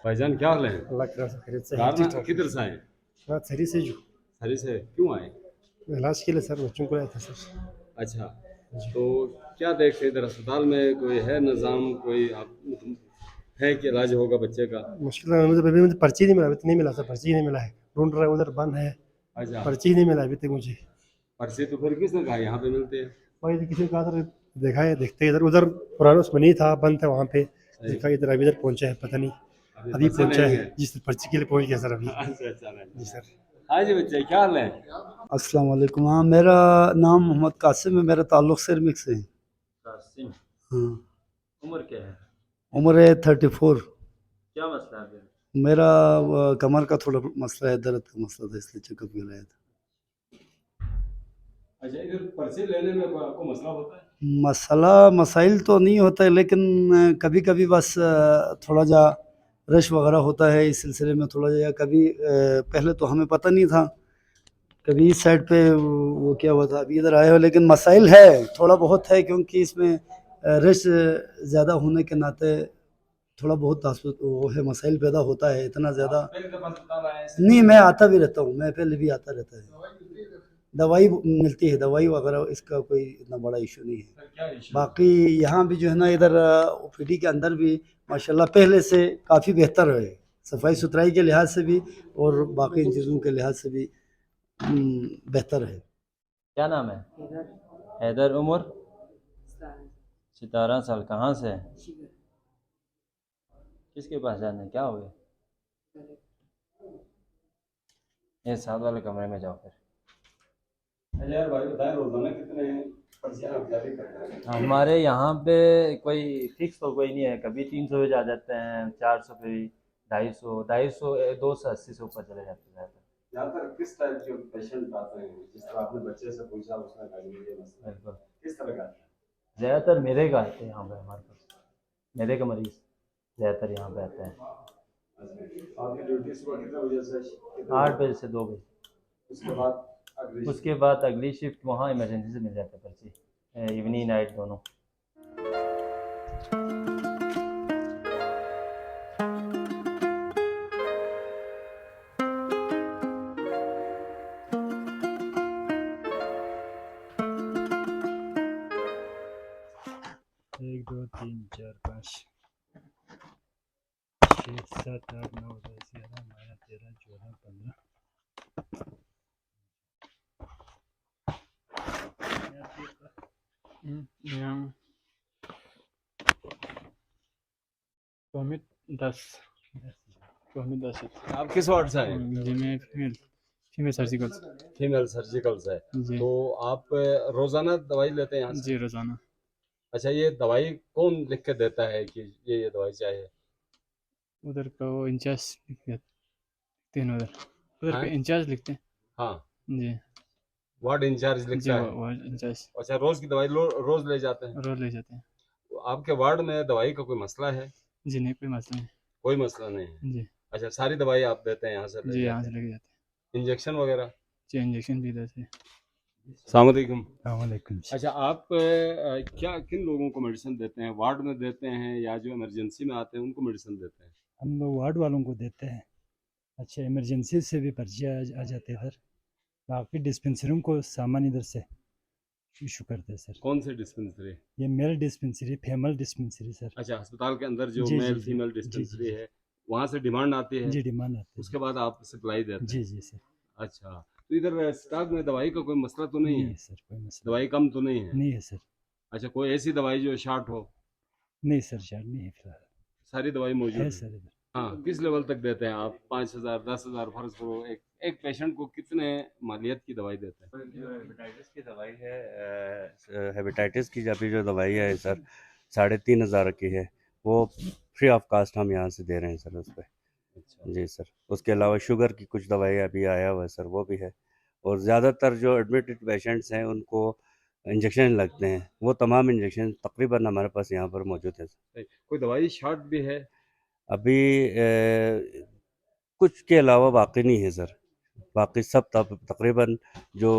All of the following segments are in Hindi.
भाईजान क्या हाल है? अल्लाह की खैरियत से है, कार ठीक ना ठाक है। किधर से आए? मैं थरी से जो हरी से क्यों आए? इलाज के लिए सर बच्चों को आया था सर। अच्छा, जी तो क्या देखते इधर अस्पताल में कोई है निज़ाम, कोई आप है कि इलाज होगा बच्चे का? मुश्किल है, मुझे अभी मुझे पर्ची नहीं मिला, अभी तक नहीं मिला सर, पर्ची ही नहीं मिला है, ढूंढ रहा है, उधर बंद है, अच्छा, पर्ची ही नहीं मिला अभी तक मुझे। पर्चे तो फिर किसने कहा यहाँ पे मिलते हैं? वही किसी ने कहा सर, देखा है, देखते हैं इधर उधर, पुराना उसमें नहीं था, बंद था वहाँ पे, सही, देखा इधर, अभी इधर पहुंचा है, पता नहीं अभी अभी पर्चे पहुंचा नहीं है, है। जिस पर्ची के लिए पहुंच गया सर अभी। अच्छा अच्छा जी अच्छा। सर। हाँ जी बच्चे, क्या हाल है? अस्सलाम वालेकुम। हाँ, मेरा नाम मोहम्मद कासिम है, मेरा ताल्लुक़ सिरमिक से है। कासिम, हाँ, उम्र क्या है? उम्र है 34। क्या मसला है अभी? मेरा कमर का थोड़ा मसला है, दर्द का मसला था, इसलिए चेकअप के लाया था। अच्छा, इधर पर्चे लेने में कोई आपको मसला होता है? मसला मसाइल तो नहीं होता है, लेकिन कभी कभी बस थोड़ा जा रश वगैरह होता है, इस सिलसिले में थोड़ा जा, या कभी पहले तो हमें पता नहीं था, कभी इस साइड पे वो क्या हुआ था, अभी इधर आए हो, लेकिन मसाइल है, थोड़ा बहुत है, क्योंकि इसमें रश ज़्यादा होने के नाते थोड़ा बहुत वो है, मसाइल पैदा होता है, इतना ज़्यादा आप पहले दफा अस्पताल आए हैं नहीं। इसलिए? मैं आता भी रहता हूँ, मैं पहले भी आता रहता है, दवाई मिलती है, दवाई वगैरह, इसका कोई इतना बड़ा इशू नहीं है। सर क्या इशू? बाकी यहाँ भी जो है ना, इधर ओपीडी के अंदर भी माशाल्लाह पहले से काफ़ी बेहतर है, सफाई सुथराई के लिहाज से भी और बाकी इन चीज़ों के लिहाज से भी बेहतर है। क्या नाम है? हैदर। उम्र 17 साल। कहाँ से है? किसके पास जाना है? क्या हो गया? ये साथ वाले कमरे में जाओ फिर। अच्छा यार भाई बताएं, रोजाना कितने पर्चे आप जारी करते हैं? हमारे यहाँ पे कोई फिक्स तो कोई नहीं है, कभी 300 पे जा जाते हैं, 400 पे भी, 250, 280 से ऊपर चले जाते हैं। ज्यादातर किस टाइप के पेशेंट आते हैं? जिस तरह आपने बच्चे से पूछा, उसने कहा कि ये मसला है, बिल्कुल, किस तरह का आता ज़्यादातर मेरे का आते हैं यहाँ पे, हमारे पास मेरे का मरीज़ ज़्यादातर यहाँ पे आते हैं। है? अच्छा, आपकी ड्यूटी सुबह कितने बजे से कितने 8 बजे? बजे से 2 बजे। उसके बाद अगली उसके बाद अगली शिफ्ट वहाँ इमरजेंसी से मिल जाता है पर्ची, इवनिंग नाइट दोनों। एक दो तीन चार पाँच 6 7 8 9 10 11 12 13 14 15 यहाँ कॉमिक 10 कॉमिक 10 है। आप किस वार्ड से आए? जी मैं female female surgical female surgical से। जी तो आप रोजाना दवाई लेते हैं यहाँ से? जी रोजाना अच्छा, ये दवाई कौन लिख के देता है कि ये दवाई चाहिए? उधर का वो इंचार्ज लिखते हैं, उधर हाँ का इंचार्ज लिखते हैं। हाँ, जी वार्ड इंचार्ज जी लिखता है। वो इंचार्ज अच्छा, रोज की दवाई रोज ले जाते हैं? रोज ले जाते हैं। तो आपके वार्ड में दवाई का कोई मसला है? जी नहीं कोई मसला नहीं। कोई मसला नहीं है। जी अच्छा, सारी दवाई आप देते हैं, यहाँ से ले जी यहाँ जाते से लेके जाते हैं? इंजेक्शन वगैरह? हैं जी, इंजेक्शन भी देते हैं। अस्सलाम वालेकुम। वालेकुम। अच्छा, आप क्या किन लोगों को मेडिसिन देते हैं? वार्ड में देते हैं या जो इमरजेंसी में आते हैं उनको मेडिसिन देते हैं? हम लोग वार्ड वालों को देते हैं। अच्छा, इमरजेंसी से भी पर्ची आ जाते हैं इधर, बाकी डिस्पेंसरियों को सामान इधर से इशू करते हैं सर। कौन से डिस्पेंसरी? ये male dispensary, female dispensary sir. अच्छा, अस्पताल के अंदर जो जी जी मेल जी फीमेल जी जी डिस्पेंसरी जी है, वहाँ से डिमांड आती है, जी डिमांड आती उसके है। बाद आप सप्लाई देते जी हैं? जी सर। अच्छा, तो इधर स्टॉक में दवाई का कोई मसला तो नहीं नहीं है? है सर, कोई मसला दवाई कम तो नहीं है? नहीं है सर। अच्छा, कोई ऐसी दवाई जो शॉर्ट हो? नहीं सर, शायद नहीं है फिलहाल। सारी दवाई मौजूद है है? सर इधर। हाँ, किस लेवल तक देते हैं आप? 5,000 10,000 फर्ज करो, एक एक पेशेंट को कितने मालियत की दवाई देते हैं? जो हेपेटाइटिस की दवाई है, हेपेटाइटिस की अभी जो दवाई है सर, 3,500 की है, वो फ्री ऑफ कास्ट हम यहाँ से दे रहे हैं सर उस पर। अच्छा, जी सर, उसके अलावा शुगर की कुछ दवाई अभी आया हुआ है सर, वो भी है। और ज़्यादातर जो एडमिटेड पेशेंट्स हैं उनको इंजेक्शन लगते हैं, वो तमाम इंजेक्शन तकरीबन हमारे पास यहाँ पर मौजूद है। सही। कोई दवाई शॉर्ट भी है? अभी कुछ के अलावा बाकी नहीं है सर, बाकी सब तकरीबन जो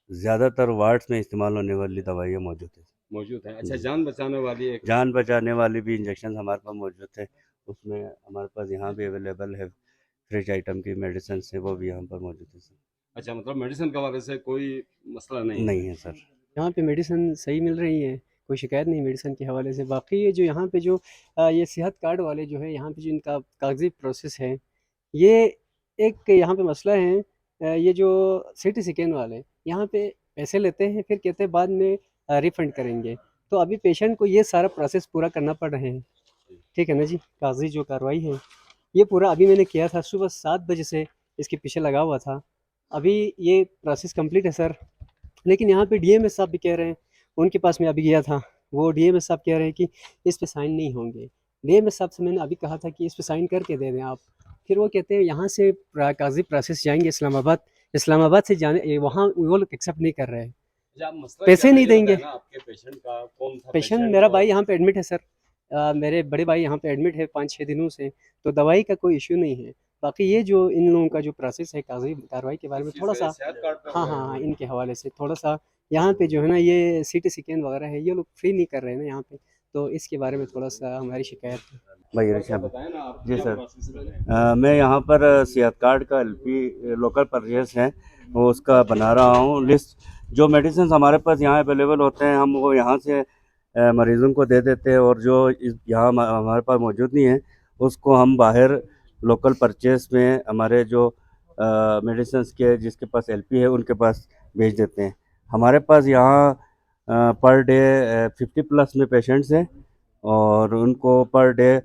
ज़्यादातर वार्ड्स में इस्तेमाल होने वाली दवाइयाँ मौजूद है। मौजूद है। अच्छा, जी। जान बचाने वाली एक जान बचाने वाली भी इंजेक्शन हमारे पास मौजूद है, उसमें हमारे पास यहाँ भी अवेलेबल है, फ्रिज आइटम की मेडिसिन है वो भी यहाँ पर मौजूद है सर। अच्छा, मतलब मेडिसिन के हवाले से कोई मसला नहीं है। नहीं है सर। यहाँ पे मेडिसिन सही मिल रही है, कोई शिकायत नहीं मेडिसिन के हवाले से। बाकी ये जो यहाँ पे जो ये सेहत कार्ड वाले जो है यहाँ पे जो इनका कागजी प्रोसेस है, ये एक यहाँ पे मसला है। ये जो सिटी स्कैन वाले यहाँ पे पैसे लेते हैं, फिर कहते हैं बाद में रिफंड करेंगे। तो अभी पेशेंट को ये सारा प्रोसेस पूरा करना पड़ रहे हैं, ठीक है ना जी। कागजी जो कार्रवाई है ये पूरा अभी मैंने किया था, सुबह 7 बजे से इसके पीछे लगा हुआ था। अभी ये प्रोसेस कंप्लीट है सर। लेकिन यहाँ पे डीएमएस साहब भी कह रहे हैं, उनके पास मैं अभी गया था, वो डीएमएस साहब कह रहे हैं कि इस पे साइन नहीं होंगे। डीएमएस साहब से मैंने अभी कहा था कि इस पे साइन करके दे दें आप। फिर वो कहते हैं यहाँ से कागजी प्रोसेस जाएंगे इस्लामाबाद, इस्लामाबाद से जाने वहाँ वो लोग एक्सेप्ट नहीं कर रहे हैं, अच्छा, मसला पैसे क्या है? नहीं ये देंगे। बताएं ना, आपके पेशेंट का कौन था पेशेंट मेरा और भाई यहाँ पे एडमिट है सर। मेरे बड़े भाई यहाँ पे एडमिट है 5-6 दिनों से, तो दवाई का कोई इश्यू नहीं है। बाकी ये जो इन लोगों का जो प्रोसेस है कागजी कार्रवाई के बारे में किसी थोड़ा से सा, सेहत कार्ड पे हाँ हुआ हाँ है? हाँ, इनके हवाले से थोड़ा सा यहाँ पे जो है ना ये सिटी स्कैन वगैरह है ये लोग फ्री नहीं कर रहे हैं ना यहाँ पे, तो इसके बारे में थोड़ा सा हमारी शिकायत है। भाई थोड़ा सा ऋषभ। बताएं ना, आप जी क्या सर। प्रोसेस कर रहे हैं? मैं यहाँ पर सेहत कार्ड का एलपी लोकल परचेस है वो उसका बना रहा हूँ लिस्ट। जो मेडिसिन हमारे पास यहाँ अवेलेबल होते हैं हम वो यहाँ से मरीज़ों को दे देते हैं, और जो यहाँ हमारे पास मौजूद नहीं है उसको हम बाहर लोकल परचेस में हमारे जो मेडिसिन के जिसके पास एलपी है उनके पास भेज देते हैं। हमारे पास यहाँ पर डे 50+ में पेशेंट्स हैं, और उनको पर डे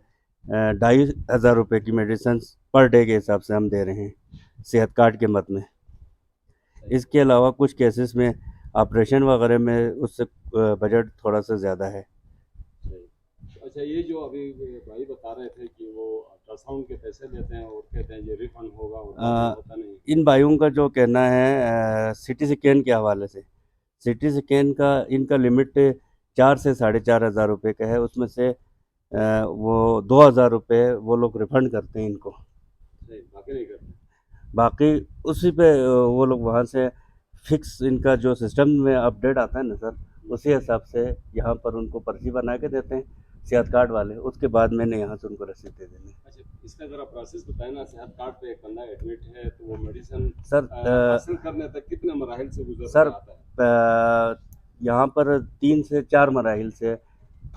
2,500 रुपये की मेडिसिन पर डे के हिसाब से हम दे रहे हैं सेहत कार्ड के मद में। इसके अलावा कुछ केसेस में ऑपरेशन वगैरह में उससे बजट थोड़ा सा ज़्यादा है। अच्छा, ये जो अभी भाई बता रहे थे कि वो अल्ट्रासाउंड के पैसे लेते हैं और कहते हैं ये रिफंड होगा, और बाद में होता नहीं। इन भाइयों का जो कहना है सिटी स्कैन के हवाले से, सिटी स्कैन का इनका लिमिट 4 से 4,500 रुपये का है, उसमें से वो 2,000 रुपये वो लोग रिफंड करते हैं इनको, सही, बाकी नहीं करते। बाकी उसी पे वो लोग वहाँ से फिक्स इनका जो सिस्टम में अपडेट आता है ना सर, उसी हिसाब से यहाँ पर उनको पर्ची बना के देते हैं सेहत कार्ड वाले, उसके बाद मैंने यहाँ से उनको रसीद दे देनी। अच्छा, इसका जरा प्रोसेस बताएं ना। सेहत कार्ड पे एक बंदा एडमिट है तो वो मेडिसिन सर हासिल करने तक कितने मराहिल से गुजर सर आता है? यहाँ पर 3 से 4 मराहिल से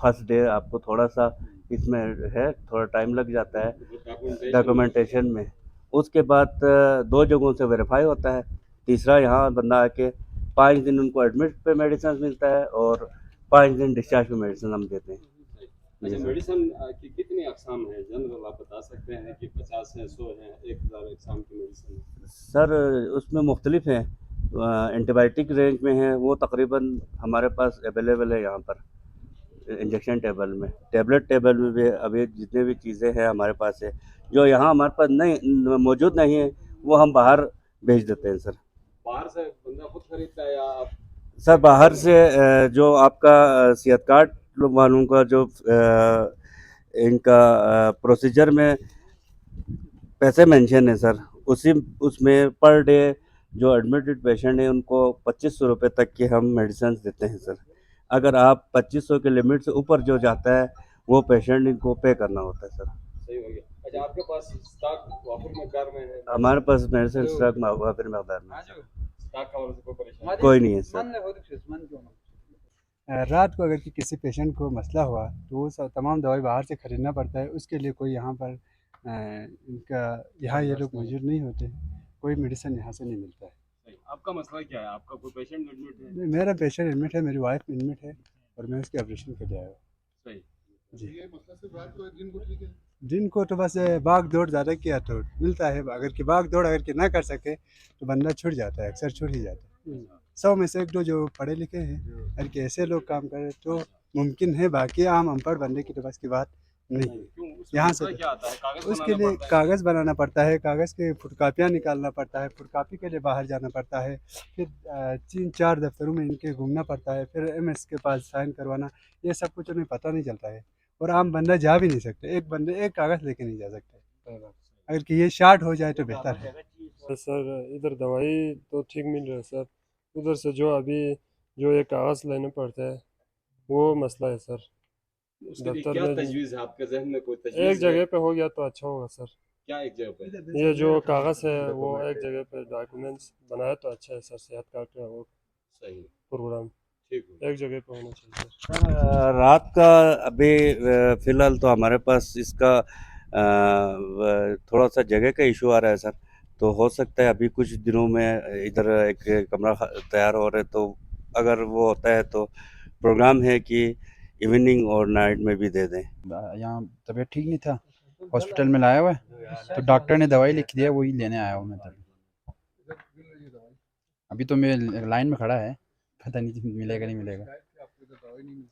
फर्स्ट डे आपको थोड़ा सा इसमें है, थोड़ा टाइम लग जाता है डॉक्यूमेंटेशन में। उसके बाद 2 जगहों से वेरीफाई होता है, तीसरा यहाँ बंदा आके 5 दिन उनको एडमिट पे मेडिसिन मिलता है, और 5 दिन डिस्चार्ज पे मेडिसिन हम देते हैं। अच्छा, मेडिसिन की कितनी अकसाम है जनरल, आप बता सकते हैं कि 50 है, 100 है, 1,000 अकसाम की मेडिसिन? सर उसमें मुख्तलिफ हैं, एंटीबायोटिक रेंज में है वो तकरीबन हमारे पास अवेलेबल है यहाँ पर इंजेक्शन टेबल में, टेबलेट टेबल में भी अभी जितने भी चीज़ें हैं हमारे पास है, जो यहाँ हमारे पास नहीं मौजूद नहीं है वो हम बाहर भेज देते हैं सर। बाहर से बंदा खुद खरीदता है या आप? सर बाहर से जो आपका सेहत कार्ड वालों का जो इनका प्रोसीजर में पैसे मेंशन है सर, उसी उसमें पर डे जो एडमिटेड पेशेंट है उनको 2,500 रुपये तक की हम मेडिसिन देते हैं सर। अगर आप 2,500 के लिमिट से ऊपर जो जाता है वो पेशेंट इनको पे करना होता है सर। सही हो गया। अच्छा, आपके पास स्टॉक वाफिर मकदार में है? हमारे पास मेडिसिन स्टॉक वाफिर मकदार में स्टॉक का वजह से कोई परेशानी कोई नहीं है सर। रात को अगर किसी पेशेंट को मसला हुआ तो वो सब तमाम दवाई बाहर से ख़रीदना पड़ता है, उसके लिए कोई यहाँ पर इनका यहाँ ये लोग मौजूद नहीं होते, कोई मेडिसिन यहाँ से नहीं मिलता है। सही। आपका मसला क्या है? आपका कोई पेशेंट एडमिट है? मेरा पेशेंट एडमिट है, मेरी वाइफ एडमिट है और मैं उसके ऑपरेशन के लिए आया हूँ। सही। जी, दिन को तो बस भाग दौड़ ज़्यादा किया तो मिलता है, अगर कि भाग दौड़ अगर कि ना कर सके तो बंदा छूट जाता है, अक्सर छूट ही जाता है। 100 में से 1-2 जो पढ़े लिखे हैं, अगर कि ऐसे लोग काम करें तो मुमकिन है, बाकी आम अनपढ़ बंदे की तो बस की बात नहीं, क्यों यहाँ उसमें से क्या आता है? कागज उसके बनाना लिए पड़ता है। कागज़ बनाना पड़ता है, कागज़ की फुटकापियाँ निकालना पड़ता है, फुटकापी के लिए बाहर जाना पड़ता है, फिर 3-4 दफ्तरों में इनके घूमना पड़ता है, फिर एमएस के पास साइन करवाना, ये सब कुछ उन्हें पता नहीं चलता है। और आम बंदा जा भी नहीं सकते, एक कागज़ लेके नहीं जा सकते। अगर कि ये शार्ट हो जाए तो बेहतर है। सर इधर दवाई तो ठीक मिल रहा है सर, उधर से जो अभी जो ये कागज़ लेने पड़ते हैं वो मसला है सर। उसके लिए दफ्तर क्या में तजवीज़ है आपके जहन में? कोई एक तजवीज़ है? जगह पे हो गया तो अच्छा होगा सर। क्या एक जगह पे? ये जो कागज़ है वो एक जगह पे डॉक्यूमेंट्स बनाया तो अच्छा है सर, सेहत कार्ड का वो सही, प्रोग्राम ठीक हो। एक जगह पे होना चाहिए सर। रात का अभी फ़िलहाल तो हमारे पास इसका थोड़ा सा जगह का इशू आ रहा है सर, तो हो सकता है अभी कुछ दिनों में इधर एक कमरा तैयार हो रहा है, तो अगर वो होता है तो प्रोग्राम है कि इवनिंग और नाइट में भी दे दें। यहाँ तबीयत ठीक नहीं था, हॉस्पिटल में लाया हुआ है, तो डॉक्टर ने दवाई लिख दिया, वही लेने आया हूँ मैं तभी। अभी तो मैं लाइन में खड़ा है, पता नहीं मिलेगा नहीं मिलेगा।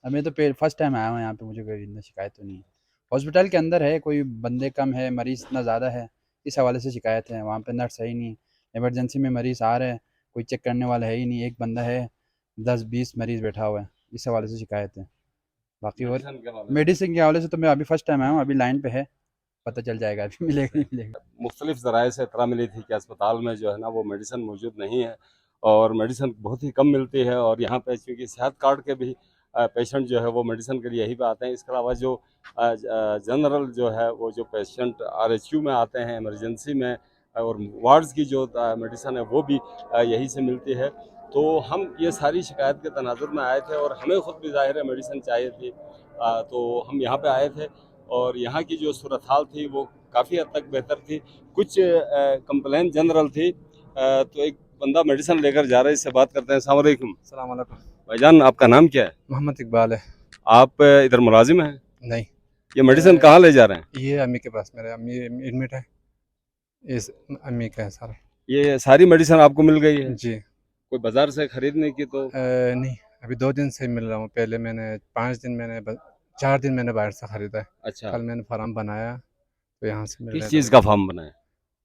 अब मैं तो फर्स्ट टाइम आया हूँ यहाँ पे, मुझे कोई इतना शिकायत तो नहीं है। हॉस्पिटल के अंदर है, कोई बंदे कम है, मरीज़ इतना ज़्यादा है, इस हवाले से शिकायत है। वहाँ पे नर्स है ही नहीं, इमरजेंसी में मरीज़ आ रहे हैं, कोई चेक करने वाला है ही नहीं, एक बंदा है, 10-20 मरीज़ बैठा हुआ है, इस हवाले से शिकायत है। बाकी और मेडिसिन के हवाले से। मेडिसिन के हवाले से तो मैं अभी फर्स्ट टाइम आया हूँ, अभी लाइन पे है, पता चल जाएगा अभी मिलेगा नहीं मिलेगा। मुख्तलिफ ज़राए से इत्तला मिली थी कि अस्पताल में जो है ना वो मेडिसिन मौजूद नहीं है और मेडिसिन बहुत ही कम मिलती है, और यहाँ पे चूँकि सेहत कार्ड के भी पेशेंट जो है वो मेडिसिन के लिए यहीं पे आते हैं। इसके अलावा जो जनरल जो है वो जो पेशेंट आरएचयू में आते हैं इमरजेंसी में, और वार्ड्स की जो मेडिसिन है वो भी यहीं से मिलती है। तो हम ये सारी शिकायत के तनाजुर में आए थे और हमें ख़ुद भी ज़ाहिर है मेडिसिन चाहिए थी, तो हम यहाँ पे आए थे और यहाँ की जो सूरत हाल थी वो काफ़ी हद तक बेहतर थी। कुछ कंप्लेन जनरल थी, तो एक बंदा मेडिसिन लेकर जा रहा है, इससे बात करते हैं। अस्सलाम वालेकुम। अस्सलाम वालेकुम। भाईजान, आपका नाम क्या है? मोहम्मद इकबाल है। आप इधर मुलाजिम हैं? नहीं, ये मेडिसिन कहाँ ले जा रहे हैं? ये अम्मी के पास, मेरे अम्मी एडमिट है, इस अम्मी का है सारा। ये सारी मेडिसिन आपको मिल गई है? जी। कोई बाजार से खरीदने की तो? नहीं, अभी 2 दिन से मिल रहा हूँ, पहले मैंने 5 दिन मैंने 4 दिन मैंने बाहर से ख़रीदा है। अच्छा, कल मैंने फार्म बनाया तो यहाँ से मिल किस रहा चीज़ का फॉर्म बनाया?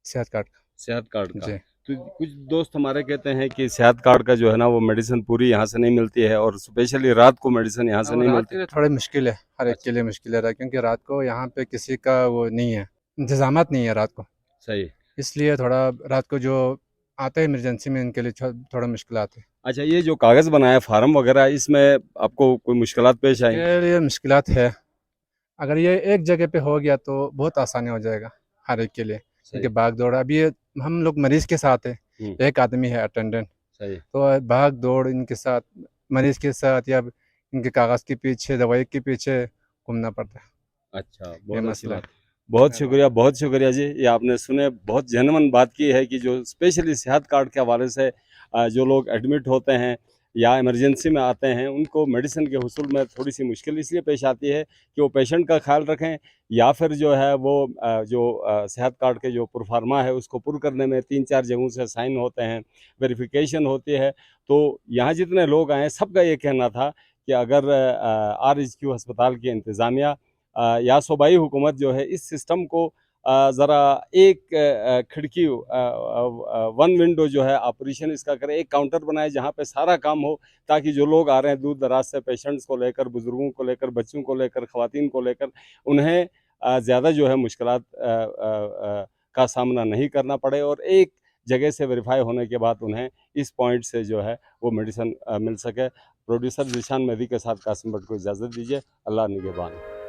सेहत कार्ड का। सेहत कार्ड का। जी। तो कुछ दोस्त हमारे कहते हैं कि सेहत कार्ड का जो है ना वो मेडिसिन पूरी यहाँ से नहीं मिलती है, और स्पेशली रात को मेडिसिन यहाँ से और नहीं रात मिलती। के लिए थोड़ी मुश्किल है, हर एक के लिए मुश्किल है, क्योंकि रात को यहाँ पे किसी का वो नहीं है, इंतज़ामात नहीं है रात को, सही। इसलिए थोड़ा रात को जो आते हैं इमरजेंसी में, इनके लिए थोड़ा मुश्किलात है। अच्छा, ये जो कागज़ बनाया फार्म वगैरह, इसमें आपको कोई मुश्किलात पेश आई? इसके लिए मुश्किलात है, अगर ये एक जगह पे हो गया तो बहुत आसानी हो जाएगा हर एक के लिए, क्योंकि भाग दौड़, अभी ये हम लोग मरीज़ के साथ है, एक आदमी है अटेंडेंट, सही। तो भाग दौड़ इनके साथ, मरीज़ के साथ या इनके कागज़ के पीछे, दवाई के पीछे घूमना पड़ता है। अच्छा, ये बहुत अच्छी मसला बात। है। बहुत शुक्रिया जी। ये आपने सुने, बहुत जेन्युइन बात की है कि जो स्पेशली सेहत कार्ड के हवाले से जो लोग एडमिट होते हैं या इमरजेंसी में आते हैं, उनको मेडिसिन के हुसूल में थोड़ी सी मुश्किल इसलिए पेश आती है कि वो पेशेंट का ख्याल रखें, या फिर जो है वो सेहत कार्ड के जो प्रोफार्मा है उसको पुर करने में 3-4 जगहों से साइन होते हैं, वेरिफिकेशन होती है। तो यहाँ जितने लोग आए सबका ये कहना था कि अगर RHQ अस्पताल की इंतज़ामिया या सूबाई हुकूमत जो है इस सिस्टम को ज़रा एक खिड़की, वन विंडो जो है ऑपरेशन इसका करे, एक काउंटर बनाए जहाँ पे सारा काम हो, ताकि जो लोग आ रहे हैं दूर दराज से, पेशेंट्स को लेकर, बुज़ुर्गों को लेकर, बच्चों को लेकर, ख़वातीन को लेकर, उन्हें ज़्यादा जो है मुश्किलात का सामना नहीं करना पड़े, और एक जगह से वेरीफाई होने के बाद उन्हें इस पॉइंट से जो है वो मेडिसिन मिल सके। प्रोड्यूसर ज़ीशान मेहदी के साथ कासिम भट्ट को इजाज़त दीजिए। अल्लाह निगहबान।